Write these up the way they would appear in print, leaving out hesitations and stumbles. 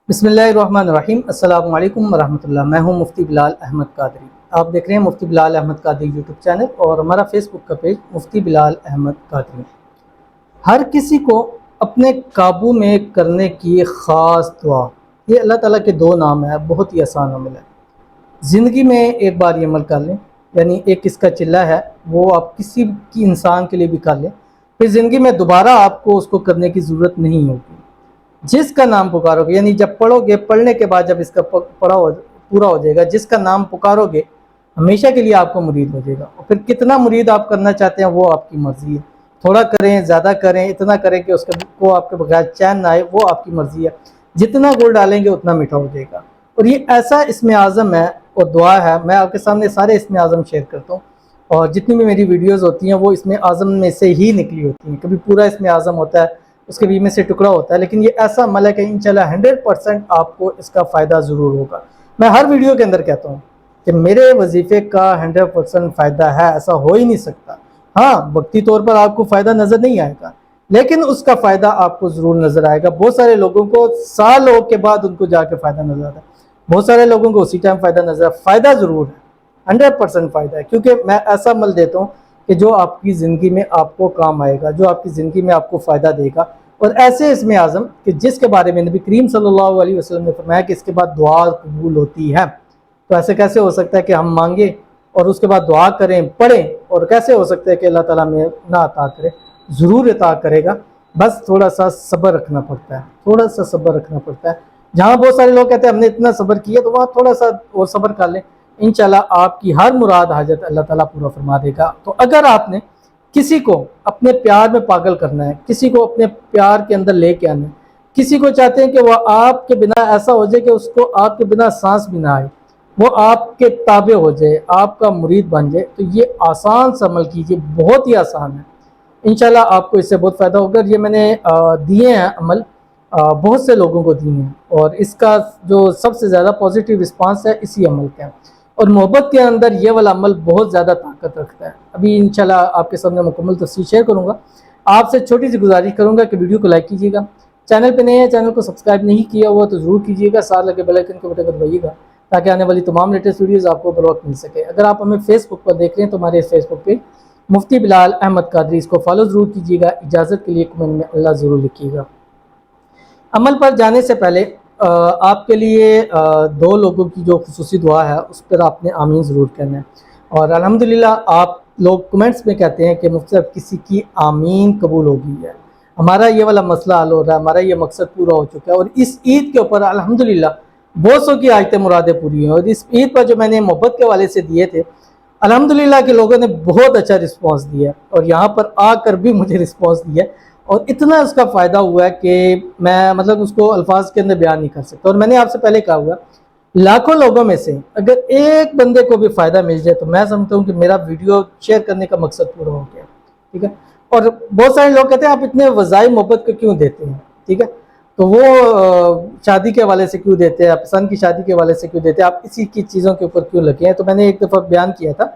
بسم اللہ الرحمن الرحیم۔ السلام علیکم ورحمۃ اللہ۔ میں ہوں مفتی بلال احمد قادری۔ آپ دیکھ رہے ہیں مفتی بلال احمد قادری یوٹیوب چینل اور ہمارا فیس بک کا پیج مفتی بلال احمد قادری۔ ہر کسی کو اپنے قابو میں کرنے کی خاص دعا، یہ اللہ تعالیٰ کے دو نام ہیں، بہت ہی آسان عمل ہے۔ زندگی میں ایک بار یہ عمل کر لیں، یعنی ایک اس کا چلہ ہے وہ آپ کسی کی انسان کے لیے بھی کر لیں، پھر زندگی میں دوبارہ آپ کو اس کو کرنے کی ضرورت نہیں ہوگی۔ جس کا نام پکارو گے، یعنی جب پڑھو گے، پڑھنے کے بعد جب اس کا پورا ہو جائے گا، جس کا نام پکارو گے ہمیشہ کے لیے آپ کو مرید ہو جائے گا۔ اور پھر کتنا مرید آپ کرنا چاہتے ہیں وہ آپ کی مرضی ہے، تھوڑا کریں، زیادہ کریں، اتنا کریں کہ اس کو آپ کے بغیر چین نہ آئے، وہ آپ کی مرضی ہے۔ جتنا گڑ ڈالیں گے اتنا میٹھا ہو جائے گا۔ اور یہ ایسا اسم اعظم ہے اور دعا ہے، میں آپ کے سامنے سارے اسم اعظم شیئر کرتا ہوں، اور جتنی بھی میری ویڈیوز ہوتی ہیں وہ اسم اعظم میں سے ہی نکلی ہوتی ہیں۔ کبھی پورا اسم اعظم ہوتا ہے، اس کے بیچ میں سے ٹکڑا ہوتا ہے، لیکن یہ ایسا عمل ہے کہ انشاءاللہ 100% آپ کو اس کا فائدہ ضرور ہوگا۔ میں ہر ویڈیو کے اندر کہتا ہوں کہ میرے وظیفے کا 100% فائدہ ہے، ایسا ہو ہی نہیں سکتا۔ ہاں، وقتی طور پر آپ کو فائدہ نظر نہیں آئے گا، لیکن اس کا فائدہ آپ کو ضرور نظر آئے گا۔ بہت سارے لوگوں کو سالوں کے بعد ان کو جا کے فائدہ نظر آتا ہے، بہت سارے لوگوں کو اسی ٹائم فائدہ نظر آتا ہے۔ فائدہ ضرور ہے، 100% فائدہ ہے، کیونکہ میں ایسا عمل دیتا ہوں کہ جو آپ کی زندگی میں آپ کو کام آئے گا، جو آپ کی زندگی میں آپ کو فائدہ دے گا۔ اور ایسے اسم اعظم کہ جس کے بارے میں نبی کریم صلی اللہ علیہ وسلم نے فرمایا کہ اس کے بعد دعا قبول ہوتی ہے۔ تو ایسے کیسے ہو سکتا ہے کہ ہم مانگیں اور اس کے بعد دعا کریں، پڑھیں، اور کیسے ہو سکتا ہے کہ اللہ تعالیٰ میں نہ عطا کرے؟ ضرور عطا کرے گا، بس تھوڑا سا صبر رکھنا پڑتا ہے، تھوڑا سا صبر رکھنا پڑتا ہے۔ جہاں بہت سارے لوگ کہتے ہیں ہم نے اتنا صبر کیا، تو وہاں تھوڑا سا اور صبر کر لیں، انشاءاللہ آپ کی ہر مراد حاجت اللہ تعالیٰ پورا فرما دے گا۔ تو اگر آپ نے کسی کو اپنے پیار میں پاگل کرنا ہے، کسی کو اپنے پیار کے اندر لے کے آنا ہے، کسی کو چاہتے ہیں کہ وہ آپ کے بنا ایسا ہو جائے کہ اس کو آپ کے بنا سانس بھی نہ آئے، وہ آپ کے تابع ہو جائے، آپ کا مرید بن جائے، تو یہ آسان سے عمل کیجئے، بہت ہی آسان ہے۔ انشاءاللہ آپ کو اس سے بہت فائدہ ہوگا۔ یہ میں نے دیے ہیں عمل، بہت سے لوگوں کو دیے ہیں، اور اس کا جو سب سے زیادہ پازیٹیو رسپانس ہے اسی عمل کا ہے۔ اور محبت کے اندر یہ والا عمل بہت زیادہ طاقت رکھتا ہے۔ ابھی انشاءاللہ آپ کے سامنے مکمل تفصیل شیئر کروں گا۔ آپ سے چھوٹی سی گزارش کروں گا کہ ویڈیو کو لائک کیجیے گا، چینل پہ نئے ہیں، چینل کو سبسکرائب نہیں کیا ہوا تو ضرور کیجیے گا، ساتھ لگے بیل آئیکن کو بٹن کو دبائیے گا تاکہ آنے والی تمام لیٹسٹ ویڈیوز آپ کو بر وقت مل سکے۔ اگر آپ ہمیں فیس بک پر دیکھ رہے ہیں تو ہمارے فیس بک پہ مفتی بلال احمد قادری، اس کو فالو ضرور کیجیے گا۔ اجازت کے لیے کمنٹ میں اللہ ضرور لکھیے گا۔ عمل پر جانے سے پہلے آپ کے لیے دو لوگوں کی جو خصوصی دعا ہے اس پر آپ نے آمین ضرور کہنا ہے۔ اور الحمدللہ آپ لوگ کمنٹس میں کہتے ہیں کہ مفتی صاحب کسی کی آمین قبول ہو گئی ہے، ہمارا یہ والا مسئلہ حل ہو رہا ہے، ہمارا یہ مقصد پورا ہو چکا ہے۔ اور اس عید کے اوپر الحمدللہ بہت سو کی آیتیں مرادیں پوری ہیں، اور اس عید پر جو میں نے محبت کے حوالے سے دیے تھے، الحمدللہ کہ لوگوں نے بہت اچھا رسپانس دیا، اور یہاں پر آ کر بھی مجھے رسپانس دیا، اور اتنا اس کا فائدہ ہوا ہے کہ میں اس کو الفاظ کے اندر بیان نہیں کر سکتا۔ اور میں نے آپ سے پہلے کہا ہوا، لاکھوں لوگوں میں سے اگر ایک بندے کو بھی فائدہ مل جائے تو میں سمجھتا ہوں کہ میرا ویڈیو شیئر کرنے کا مقصد پورا ہو گیا، ٹھیک ہے۔ اور بہت سارے لوگ کہتے ہیں آپ اتنے وظائف محبت کو کیوں دیتے ہیں، ٹھیک ہے، تو وہ شادی کے حوالے سے کیوں دیتے ہیں، پسند کی شادی کے حوالے سے کیوں دیتے ہیں، آپ اسی کی چیزوں کے اوپر کیوں لگے ہیں؟ تو میں نے ایک دفعہ بیان کیا تھا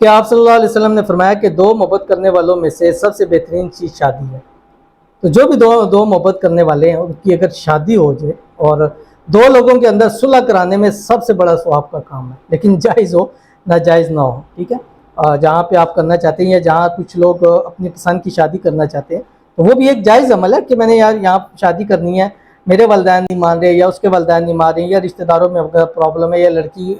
کہ آپ صلی اللہ علیہ وسلم نے فرمایا کہ دو محبت کرنے والوں میں سے سب سے بہترین چیز شادی ہے۔ تو جو بھی دو محبت کرنے والے ہیں ان کی اگر شادی ہو جائے، اور دو لوگوں کے اندر صلح کرانے میں سب سے بڑا ثواب کا کام ہے، لیکن جائز ہو ناجائز نہ ہو، ٹھیک ہے۔ جہاں پہ آپ کرنا چاہتے ہیں یا جہاں کچھ لوگ اپنی پسند کی شادی کرنا چاہتے ہیں تو وہ بھی ایک جائز عمل ہے کہ میں نے یہاں شادی کرنی ہے، میرے والدین نہیں مان رہے یا اس کے والدین نہیں مان رہے، یا رشتہ داروں میں پرابلم ہے، یا لڑکی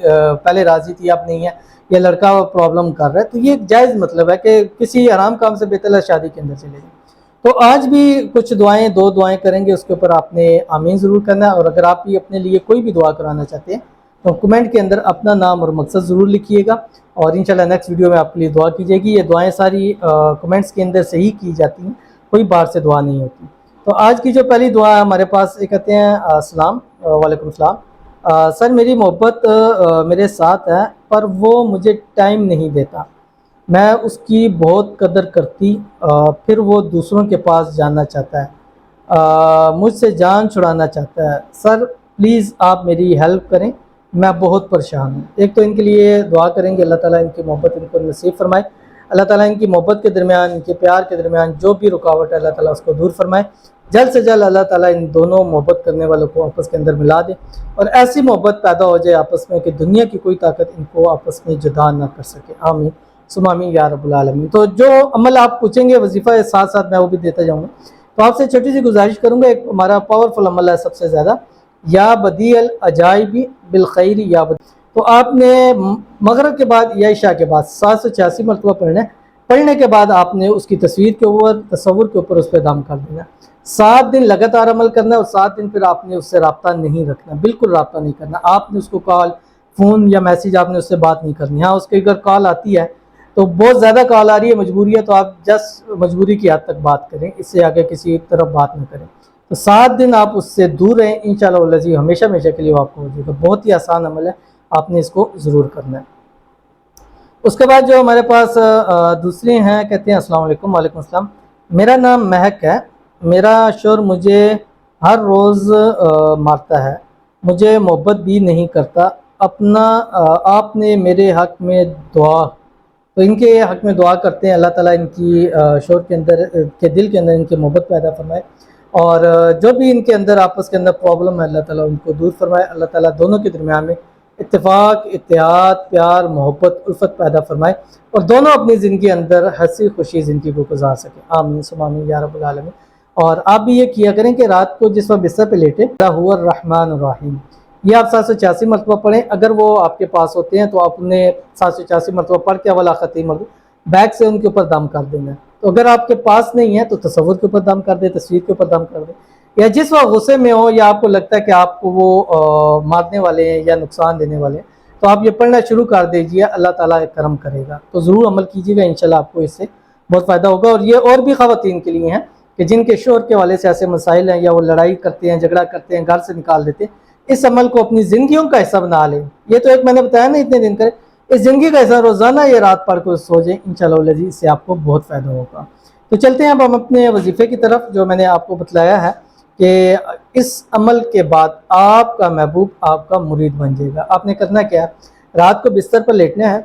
پہلے راضی تھی اب نہیں ہے، یا لڑکا پرابلم کر رہا ہے، تو یہ ایک جائز مطلب ہے کہ کسی حرام کام سے بہتر ہے شادی کے اندر چلے جائیں۔ تو آج بھی کچھ دعائیں، دو دعائیں کریں گے، اس کے اوپر آپ نے آمین ضرور کرنا ہے۔ اور اگر آپ بھی اپنے لیے کوئی بھی دعا کرانا چاہتے ہیں تو کمنٹ کے اندر اپنا نام اور مقصد ضرور لکھیے گا، اور انشاءاللہ نیکسٹ ویڈیو میں آپ کے لیے دعا کی جائے گی۔ یہ دعائیں ساری کمنٹس کے اندر سے ہی کی جاتی ہیں، کوئی باہر سے دعا نہیں ہوتی۔ تو آج کی جو پہلی دعا ہے ہمارے پاس، یہ کہتے ہیں السلام، وعلیکم السلام، سر میری محبت میرے ساتھ ہے پر وہ مجھے ٹائم نہیں دیتا، میں اس کی بہت قدر کرتی، پھر وہ دوسروں کے پاس جانا چاہتا ہے، مجھ سے جان چھڑانا چاہتا ہے، سر پلیز آپ میری ہیلپ کریں، میں بہت پریشان ہوں۔ ایک تو ان کے لیے دعا کریں گے اللہ تعالیٰ ان کی محبت ان کو نصیب فرمائے، اللہ تعالیٰ ان کی محبت کے درمیان، ان کے پیار کے درمیان جو بھی رکاوٹ ہے اللہ تعالیٰ اس کو دور فرمائے۔ جلد سے جلد اللہ تعالیٰ ان دونوں محبت کرنے والوں کو آپس کے اندر ملا دے اور ایسی محبت پیدا ہو جائے آپس میں کہ دنیا کی کوئی طاقت ان کو آپس میں جدا نہ کر سکے، آمین ثم آمین یا رب العالمین۔ تو جو عمل آپ پوچھیں گے وظیفہ ساتھ ساتھ میں وہ بھی دیتا جاؤں گا۔ تو آپ سے چھوٹی سی گزارش کروں گا، ایک ہمارا پاورفل عمل ہے سب سے زیادہ، یا بدیع العجائب بالخیر یا بدیع، تو آپ نے مغرب کے بعد یا عشاء کے بعد 786 مرتبہ پڑھنا ہے۔ پڑھنے کے بعد آپ نے اس کی تصویر کے اوپر، تصور کے اوپر اس پہ دم کر دینا، 7 دن لگاتار عمل کرنا ہے، اور 7 دن پھر آپ نے اس سے رابطہ نہیں رکھنا، بالکل رابطہ نہیں کرنا۔ آپ نے اس کو کال، فون یا میسیج آپ نے اس سے بات نہیں کرنی۔ ہاں اس کی اگر کال آتی ہے تو بہت زیادہ کال آ رہی ہے، مجبوری ہے، تو آپ جسٹ مجبوری کی حد تک بات کریں، اس سے آگے کسی طرف بات نہ کریں۔ تو 7 دن آپ اس سے دور رہیں، انشاءاللہ والذی ہمیشہ ہمیشہ کے لیے وہ آپ کو ہو جائے گا۔ بہت ہی آسان عمل ہے، آپ نے اس کو ضرور کرنا ہے۔ اس کے بعد جو ہمارے پاس دوسرے ہیں، کہتے ہیں السلام علیکم۔ وعلیکم السلام۔ میرا نام مہک ہے، میرا شوہر مجھے ہر روز مارتا ہے، مجھے محبت بھی نہیں کرتا، آپ نے میرے حق میں دعا، تو ان کے حق میں دعا کرتے ہیں اللہ تعالیٰ ان کی شوہر کے اندر کے دل کے اندر ان کی محبت پیدا فرمائے، اور جو بھی ان کے اندر آپس کے اندر پرابلم ہے اللہ تعالیٰ ان کو دور فرمائے، اللہ تعالیٰ دونوں کے درمیان میں اتفاق، اتحاد، پیار، محبت، الفت پیدا فرمائے، اور دونوں اپنی زندگی اندر ہنسی خوشی زندگی کو گزار سکیں، آمین ثم آمین یا رب العالمین۔ اور آپ بھی یہ کیا کریں کہ رات کو جس وقت بستر پہ لیٹے هو الرحمن الرحیم، یہ آپ 786 مرتبہ پڑھیں۔ اگر وہ آپ کے پاس ہوتے ہیں تو آپ انہیں 786 مرتبہ پڑھ کے اول آخر 3 مرتبہ بیک سے ان کے اوپر دم کر دینا ہے۔ تو اگر آپ کے پاس نہیں ہے تو تصور کے اوپر دم کر دیں، تصویر کے اوپر دم کر دیں، یا جس وقت غصے میں ہو یا آپ کو لگتا ہے کہ آپ کو وہ مارنے والے ہیں یا نقصان دینے والے ہیں، تو آپ یہ پڑھنا شروع کر دیجئے، اللہ تعالیٰ کرم کرے گا۔ تو ضرور عمل کیجیے گا، انشاءاللہ آپ کو اس سے بہت فائدہ ہوگا۔ اور یہ اور بھی خواتین کے لیے ہیں کہ جن کے شوہر کے والے سے ایسے مسائل ہیں، یا وہ لڑائی کرتے ہیں، جھگڑا کرتے ہیں، گھر سے نکال دیتے ہیں، اس عمل کو اپنی زندگیوں کا حصہ بنا لیں۔ یہ تو ایک میں نے بتایا نا اتنے دن کرے، اس زندگی کا حصہ روزانہ یہ رات پڑھ کے سو جائیں، انشاءاللہ اس سے آپ کو بہت فائدہ ہوگا۔ تو چلتے ہیں اب ہم اپنے وظیفے کی طرف، جو میں نے آپ کو بتلایا ہے کہ اس عمل کے بعد آپ کا محبوب آپ کا مرید بن جائے گا۔ آپ نے کرنا کیا ہے، رات کو بستر پر لیٹنا ہے،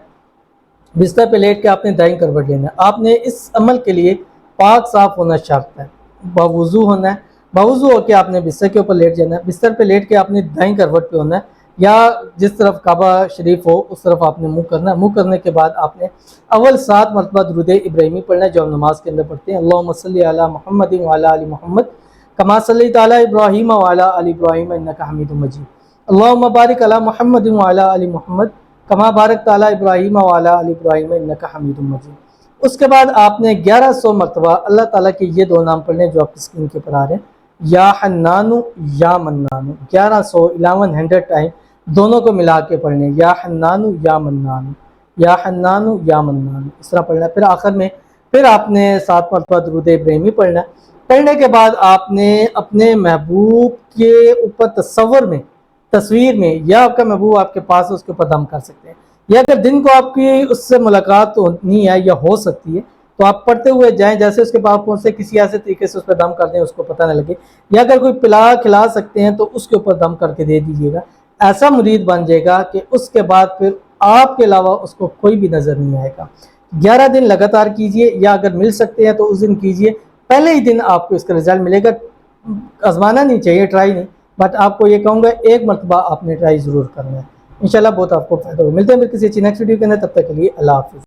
بستر پہ لیٹ کے آپ نے دائیں کروٹ لینا ہے۔ آپ نے اس عمل کے لیے پاک صاف ہونا شرط ہے، باوضو ہونا ہے، باوضو ہو کے آپ نے بستر کے اوپر لیٹ جانا ہے، بستر پہ لیٹ کے آپ نے دائیں کروٹ پہ ہونا ہے، یا جس طرف کعبہ شریف ہو اس طرف آپ نے منہ کرنا ہے۔ منہ کرنے کے بعد آپ نے اول 7 مرتبہ درود ابراہیمی پڑھنا ہے، جو ہم نماز کے اندر پڑھتے ہیں، اللہم صلی علی محمد وعلی آل محمد کما صلیت علی ابراہیم وعلی آل ابراہیم انک حمید مجید، اللہم بارک علی محمد وعلی آل محمد کما بارکت علی ابراہیم وعلی آل ابراہیم انک حمید مجید۔ اس کے بعد آپ نے 1100 مرتبہ اللہ تعالیٰ کے یہ 2 نام پڑھنے جو آپ کی اسکرین کے اوپر آ رہے ہیں، یا حنانو یا منانو، 1100 1100 ٹائم دونوں کو ملا کے پڑھنے، یا حنانو یا منانو، یا حنانو یا منانو، اس طرح پڑھنا ہے۔ پھر آخر میں پھر آپ نے 7 مرتبہ درود ابراہیمی پڑھنا ہے۔ پڑھنے کے بعد آپ نے اپنے محبوب کے اوپر تصویر میں، یا آپ کا محبوب آپ کے پاس ہے اس کے اوپر دم کر سکتے ہیں، یا اگر دن کو آپ کی اس سے ملاقات ہونی ہے یا ہو سکتی ہے تو آپ پڑھتے ہوئے جائیں، جیسے اس کے پاس پہنچے کسی ایسے طریقے سے اس پہ دم کر دیں اس کو پتہ نہ لگے، یا اگر کوئی کھلا سکتے ہیں تو اس کے اوپر دم کر کے دے دیجیے گا۔ ایسا مرید بن جائے گا کہ اس کے بعد پھر آپ کے علاوہ اس کو کوئی بھی نظر نہیں آئے گا۔ 11 دن لگاتار کیجئے، یا اگر مل سکتے ہیں تو اس دن کیجئے، پہلے ہی دن آپ کو اس کا رزلٹ ملے گا۔ آزمانا نہیں چاہیے، ٹرائی نہیں، بٹ آپ کو یہ کہوں گا ایک مرتبہ آپ نے ٹرائی ضرور کرنا ہے، انشاءاللہ بہت آپ کو فائدہ ہوگا۔ ملتے ہیں پھر کسی اچھی نیکسٹ ویڈیو کے اندر، تب تک کے لیے اللہ حافظ۔